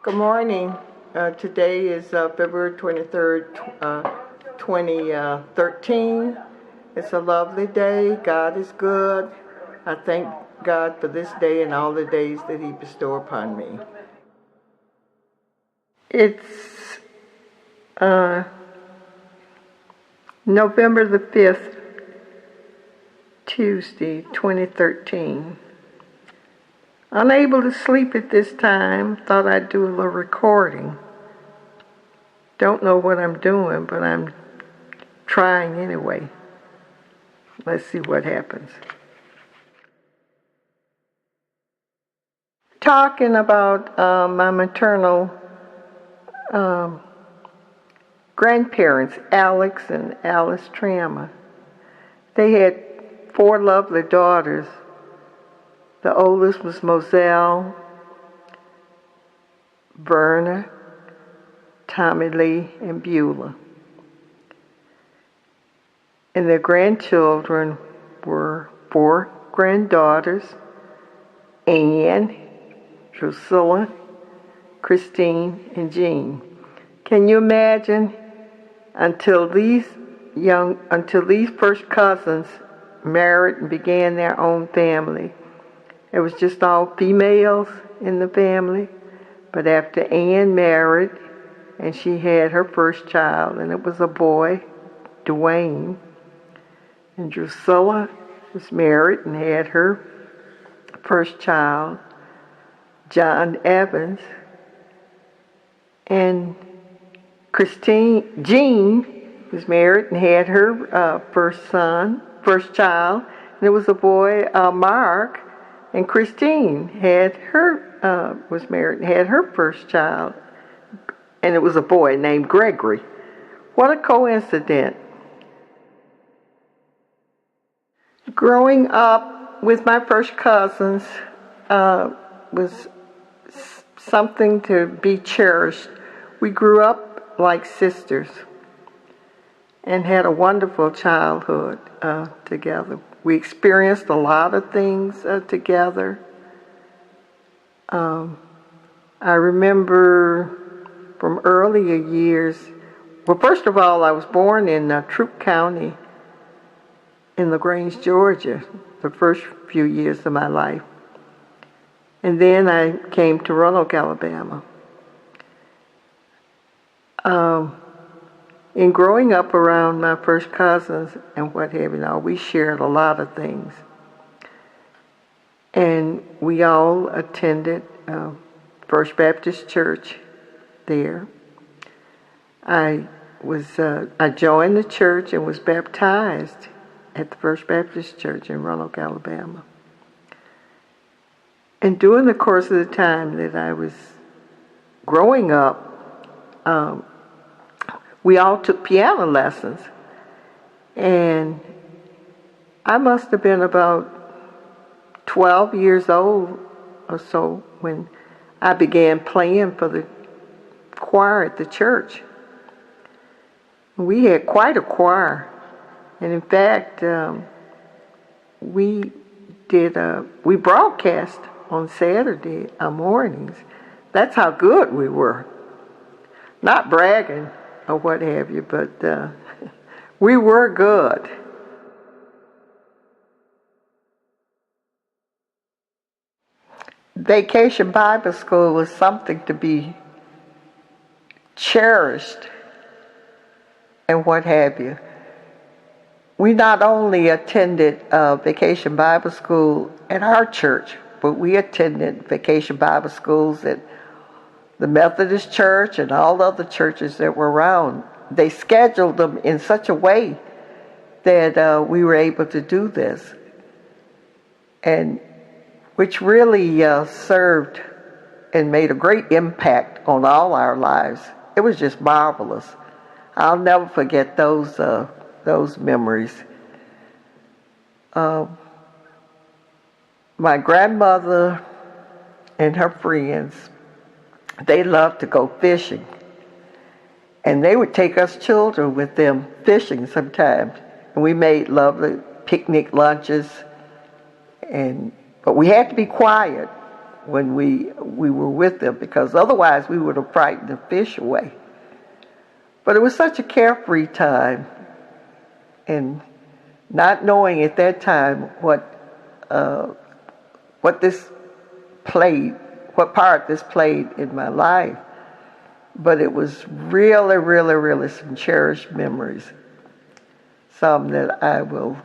Good morning. Today is February 23rd, 2013. It's a lovely day. God is good. I thank God for this day and all the days that He bestowed upon me. It's November the 5th, Tuesday, 2013. Unable to sleep at this time, thought I'd do a little recording. Don't know what I'm doing, but I'm trying anyway. Let's see what happens. Talking about my maternal grandparents, Alex and Alice Trammer. They had 4 lovely daughters. The oldest was Moselle, Verna, Tommy Lee, and Beulah. And their grandchildren were 4 granddaughters, Anne, Drucellia, Christine, and Jean. Can you imagine? Until these first cousins married and began their own family, it was just all females in the family. But after Anne married, and she had her first child, and it was a boy, Dwayne, and Drucilla was married and had her first child, John Evans, and Jean was married and had her first child, and it was a boy, Mark. And Christine was married and had her first child, and it was a boy named Gregory. What a coincidence. Growing up with my first cousins was something to be cherished. We grew up like sisters and had a wonderful childhood together. We experienced a lot of things together. I remember from earlier years, well, first of all, I was born in Troup County in LaGrange, Georgia, the first few years of my life. And then I came to Roanoke, Alabama. In growing up around my first cousins and what have you, we shared a lot of things. And we all attended First Baptist Church there. I joined the church and was baptized at the First Baptist Church in Roanoke, Alabama. And during the course of the time that I was growing up, we all took piano lessons. And I must have been about 12 years old or so when I began playing for the choir at the church. We had quite a choir. And in fact, we broadcast on Saturday mornings. That's how good we were. Not bragging or what have you, but we were good. Vacation Bible School was something to be cherished and what have you. We not only attended Vacation Bible School at our church, but we attended Vacation Bible Schools at the Methodist Church and all the other churches that were around. They scheduled them in such a way that we were able to do this, and which really served and made a great impact on all our lives. It was just marvelous. I'll never forget those memories. My grandmother and her friends, they loved to go fishing. And they would take us children with them fishing sometimes. And we made lovely picnic lunches. But we had to be quiet when we were with them, because otherwise we would have frightened the fish away. But it was such a carefree time, and not knowing at that time what this played, what part this played in my life. But it was really, really, really some cherished memories, some that I will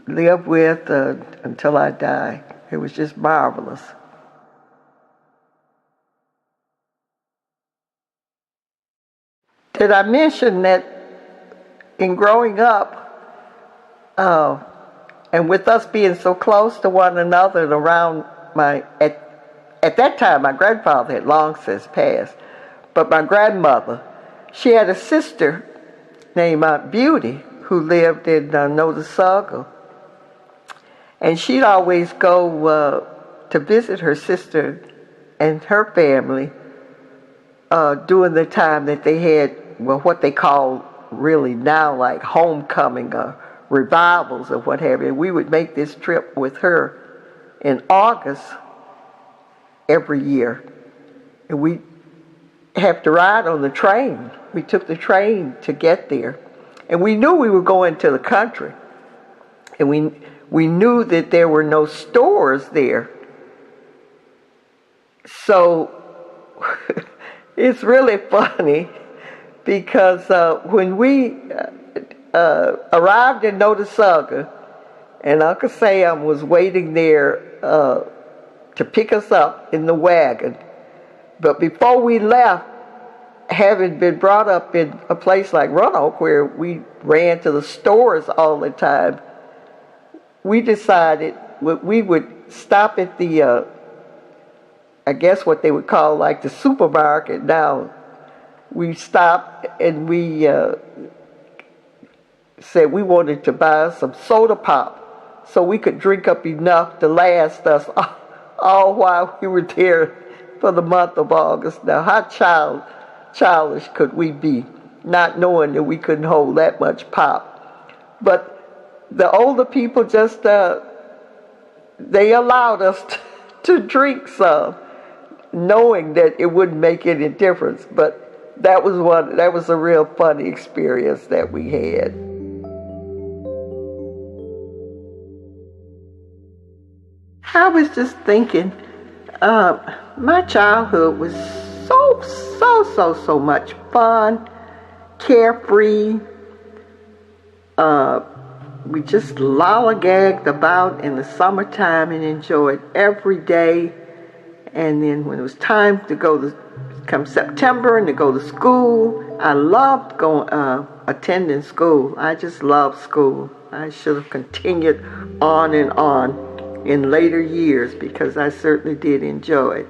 live with until I die. It was just marvelous. Did I mention that in growing up, and with us being so close to one another and around at that time, my grandfather had long since passed, but my grandmother, she had a sister named Aunt Beauty who lived in Notasulga, and she'd always go to visit her sister and her family during the time that they had, well, what they call really now like homecoming or revivals or what have you. We would make this trip with her in August every year, and we have to ride on the train. We took the train to get there, and we knew we were going to the country, and we knew that there were no stores there. So it's really funny because when we arrived in Notasulga, and Uncle Sam was waiting there to pick us up in the wagon. But before we left, having been brought up in a place like Roanoke where we ran to the stores all the time, we decided we would stop at the, I guess what they would call like the supermarket now. We stopped and we said we wanted to buy some soda pop so we could drink up enough to last us all while we were there for the month of August. Now, how childish could we be, not knowing that we couldn't hold that much pop? But the older people just, they allowed us to drink some, knowing that it wouldn't make any difference. But that was a real funny experience that we had. I was just thinking, my childhood was so much fun, carefree. We just lollygagged about in the summertime and enjoyed every day. And then when it was time to come September and to go to school, I loved attending school. I just loved school. I should have continued on and on in later years because I certainly did enjoy it.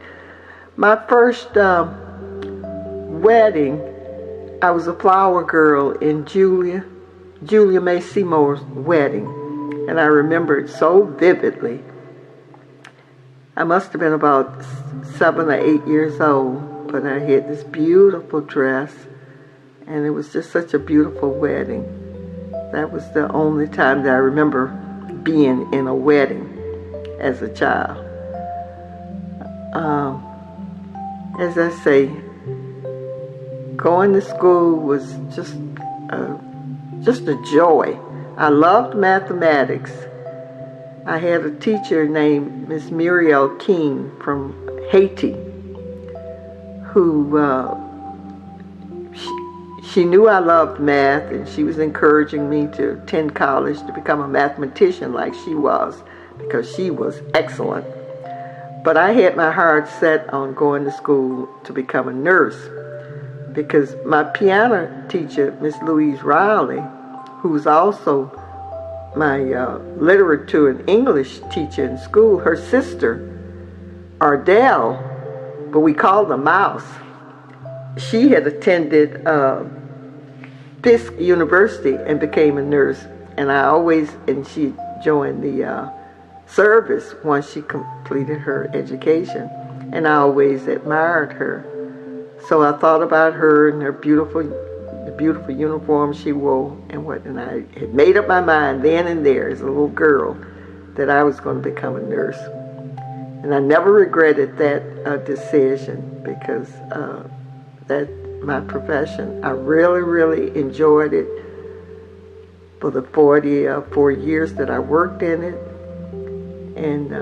My first wedding, I was a flower girl in Julia May Seymour's wedding, and I remember it so vividly. I must have been about 7 or 8 years old, but I had this beautiful dress, and it was just such a beautiful wedding. That was the only time that I remember being in a wedding as a child. As I say, going to school was just a joy. I loved mathematics. I had a teacher named Miss Muriel King from Haiti who she knew I loved math, and she was encouraging me to attend college to become a mathematician like she was, because she was excellent. But I had my heart set on going to school to become a nurse, because my piano teacher, Miss Louise Riley, who was also my literature and English teacher in school, her sister, Ardell, but we called her Mouse, she had attended Fisk University and became a nurse, and she joined the service once she completed her education, and I always admired her. So I thought about her and the beautiful uniform she wore and I had made up my mind then and there as a little girl that I was going to become a nurse. And I never regretted that decision, because that's my profession. I really, really enjoyed it for the 44 years that I worked in it. And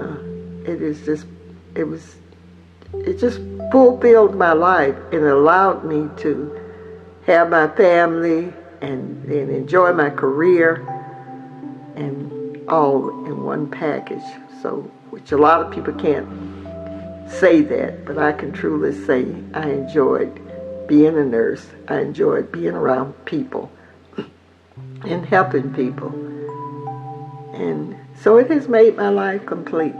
it just fulfilled my life and allowed me to have my family and enjoy my career, and all in one package. So, which a lot of people can't say that, but I can truly say I enjoyed being a nurse. I enjoyed being around people and helping people. And so it has made my life complete.